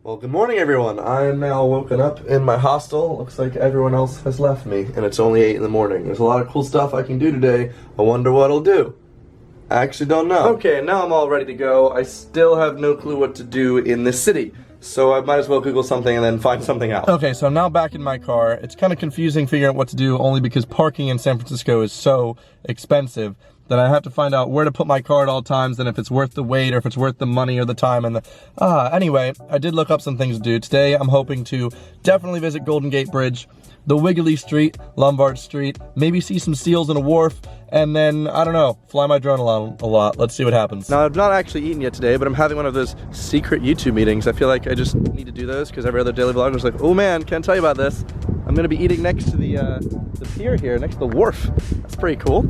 Well, good morning, everyone. I am now woken up in my hostel. Looks like everyone else has left me, and it's only 8 in the morning. There's a lot of cool stuff I can do today. I wonder what I'll do. I actually don't know. Okay, now I'm all ready to go. I still have no clue what to do in this city, so I might as well Google something and then find something out. Okay, so I'm now back in my car. It's kind of confusing figuring out what to do, only because parking in San Francisco is so expensive that I have to find out where to put my car at all times, and if it's worth the wait or if it's worth the money or the time and anyway, I did look up some things to do. Today I'm hoping to definitely visit Golden Gate Bridge, the Wiggly Street, Lombard Street, maybe see some seals in a wharf, and then, I don't know, fly my drone a lot. Let's see what happens. Now, I've not actually eaten yet today, but I'm having one of those secret YouTube meetings. I feel like I just need to do those because every other daily vlogger is like, oh man, can't tell you about this. I'm gonna be eating next to the pier here, next to the wharf. That's pretty cool.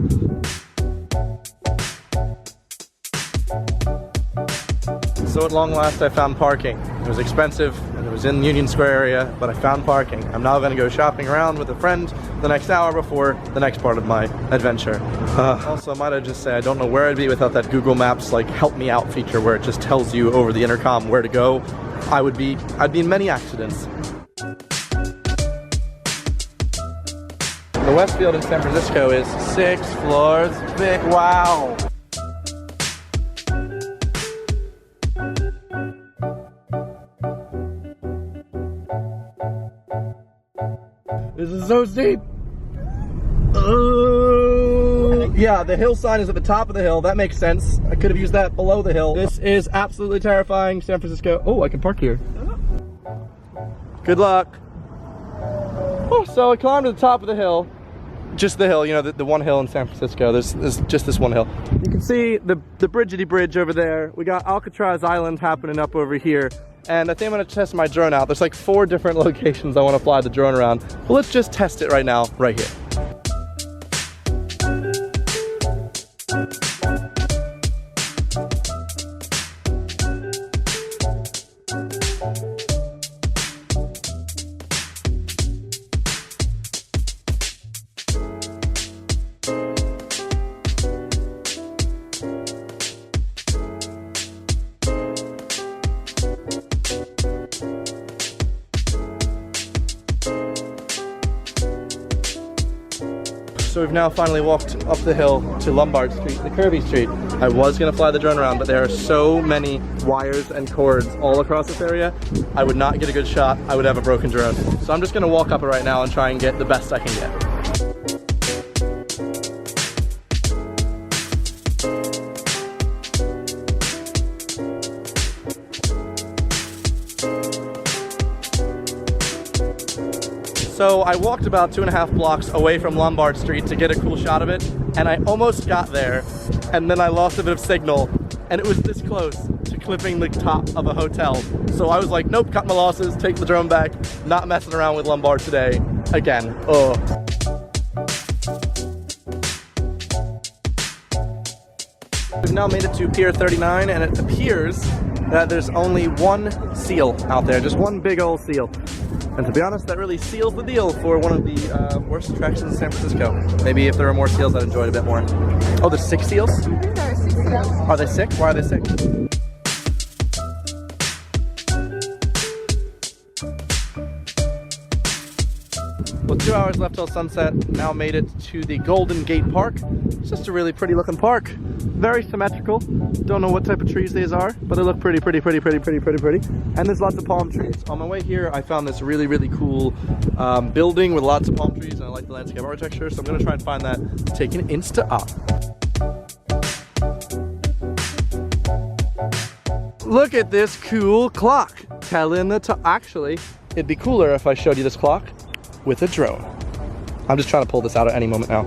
So at long last I found parking. It was expensive and it was in the Union Square area, but I found parking. I'm now gonna go shopping around with a friend the next hour before the next part of my adventure. Also, might I just say, I don't know where I'd be without that Google Maps like help me out feature where it just tells you over the intercom where to go. I'd be in many accidents. The Westfield in San Francisco is 6 floors big. Wow. This is so steep. Yeah, the hill sign is at the top of the hill. That makes sense. I could have used that below the hill. This is absolutely terrifying, San Francisco. Oh, I can park here. Good luck. Oh, so I climbed to the top of the hill. Just the hill, you know, the one hill in San Francisco. There's just this one hill. You can see the Bridgety Bridge over there. We got Alcatraz Island happening up over here. And I think I'm gonna test my drone out. There's like 4 different locations I wanna fly the drone around. But let's just test it right now, right here. So we've now finally walked up the hill to Lombard Street, the curvy street. I was gonna fly the drone around, but there are so many wires and cords all across this area, I would not get a good shot. I would have a broken drone. So I'm just gonna walk up it right now and try and get the best I can get. So I walked about 2.5 blocks away from Lombard Street to get a cool shot of it, and I almost got there, and then I lost a bit of signal, and it was this close to clipping the top of a hotel. So I was like, nope, cut my losses, take the drone back, not messing around with Lombard today, again. Ugh. We've now made it to Pier 39, and it appears that there's only one seal out there, just one big old seal. And to be honest, that really seals the deal for one of the worst attractions in San Francisco. Maybe if there were more seals, I'd enjoy it a bit more. Oh, there's 6 seals? I think there are 6 seals. Are they sick? Why are they sick? Well, 2 hours left till sunset. Now made it to the Golden Gate Park. It's just a really pretty looking park. Very symmetrical. Don't know what type of trees these are, but they look pretty. And there's lots of palm trees. On my way here, I found this really cool building with lots of palm trees, and I like the landscape architecture, so I'm gonna try and find that, take an Insta-op. Look at this cool clock. Telling the time. Actually, it'd be cooler if I showed you this clock with a drone. I'm just trying to pull this out at any moment now.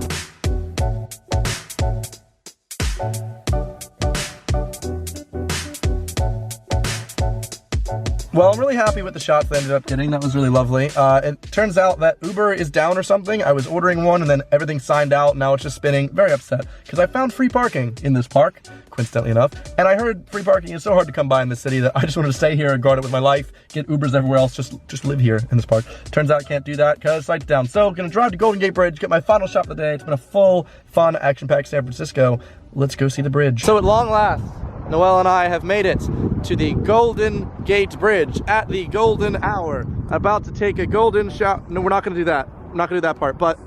Well, I'm really happy with the shots I ended up getting. That was really lovely. It turns out that Uber is down or something. I was ordering one and then everything signed out. Now it's just spinning. Very upset because I found free parking in this park, coincidentally enough. And I heard free parking is so hard to come by in this city that I just wanted to stay here and guard it with my life, get Ubers everywhere else, just live here in this park. Turns out I can't do that because site's down. So I'm gonna drive to Golden Gate Bridge, get my final shot of the day. It's been a full, fun, action-packed San Francisco. Let's go see the bridge. So at long last, Noelle and I have made it to the Golden Gate Bridge at the golden hour. About to take a golden shower. No, we're not gonna do that. I'm not gonna do that part, but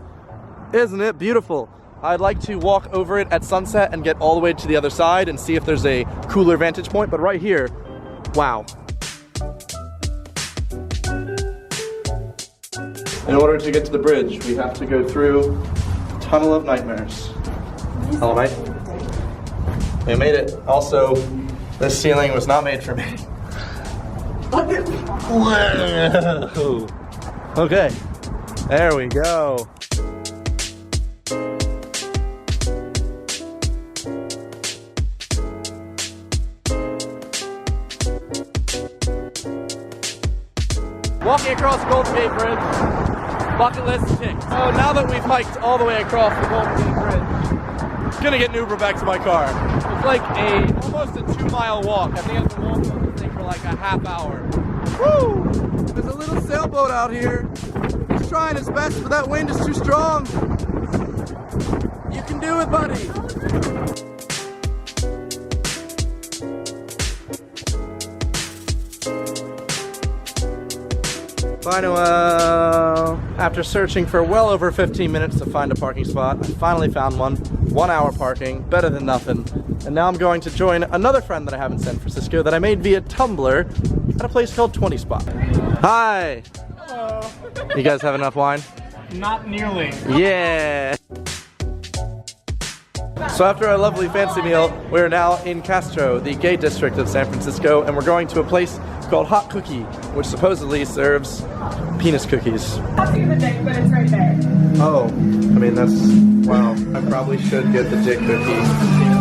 isn't it beautiful? I'd like to walk over it at sunset and get all the way to the other side and see if there's a cooler vantage point, but right here, wow. In order to get to the bridge, we have to go through the Tunnel of Nightmares. Hello, mate. We made it. Also, this ceiling was not made for me. Whoa. Okay, there we go. Walking across the Golden Gate Bridge, bucket list ticked. So now that we've hiked all the way across the Golden Gate Bridge, I'm gonna get an Uber back to my car. It's like almost a 2-mile walk. I think I've been walking on this thing for like a half hour. Woo! There's a little sailboat out here. He's trying his best, but that wind is too strong. You can do it, buddy. Bye, Noelle. After searching for well over 15 minutes to find a parking spot, I finally found one. 1 hour parking, better than nothing. And now I'm going to join another friend that I have in San Francisco that I made via Tumblr at a place called 20 Spot. Hi. Hello. You guys have enough wine? Not nearly. Yeah. So after a lovely fancy meal, we're now in Castro, the gay district of San Francisco, and we're going to a place called Hot Cookie, which supposedly serves penis cookies. I'll see the dick, but it's right there. Oh, I mean that's, wow. I probably should get the dick cookie.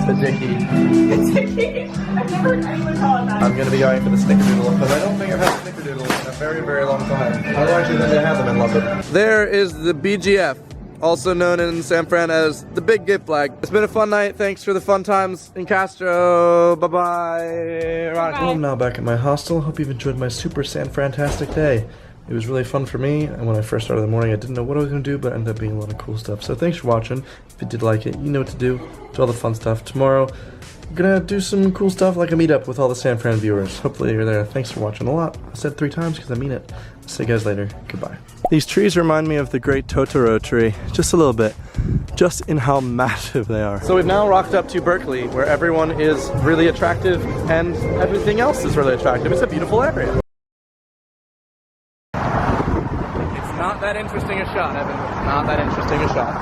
The dickie. The dicky. I've never heard anyone call it that. I'm gonna be going for the snickerdoodle, because I don't think I've had snickerdoodle in a very, very long time. I don't actually think they have them in London. There is the BGF. Also known in San Fran as the Big Gay Flag. It's been a fun night. Thanks for the fun times in Castro. Bye-bye. I'm now back at my hostel. Hope you've enjoyed my super San Fran-tastic day. It was really fun for me, and when I first started in the morning, I didn't know what I was going to do, but it ended up being a lot of cool stuff. So thanks for watching. If you did like it, you know what to do. Do all the fun stuff. Tomorrow, I'm gonna do some cool stuff like a meetup with all the San Fran viewers. Hopefully you're there. Thanks for watching a lot. I said 3 times because I mean it. I'll see you guys later. Goodbye. These trees remind me of the great Totoro tree. Just a little bit. Just in how massive they are. So we've now rocked up to Berkeley, where everyone is really attractive and everything else is really attractive. It's a beautiful area. It's not that interesting a shot, Evan. Not that interesting a shot.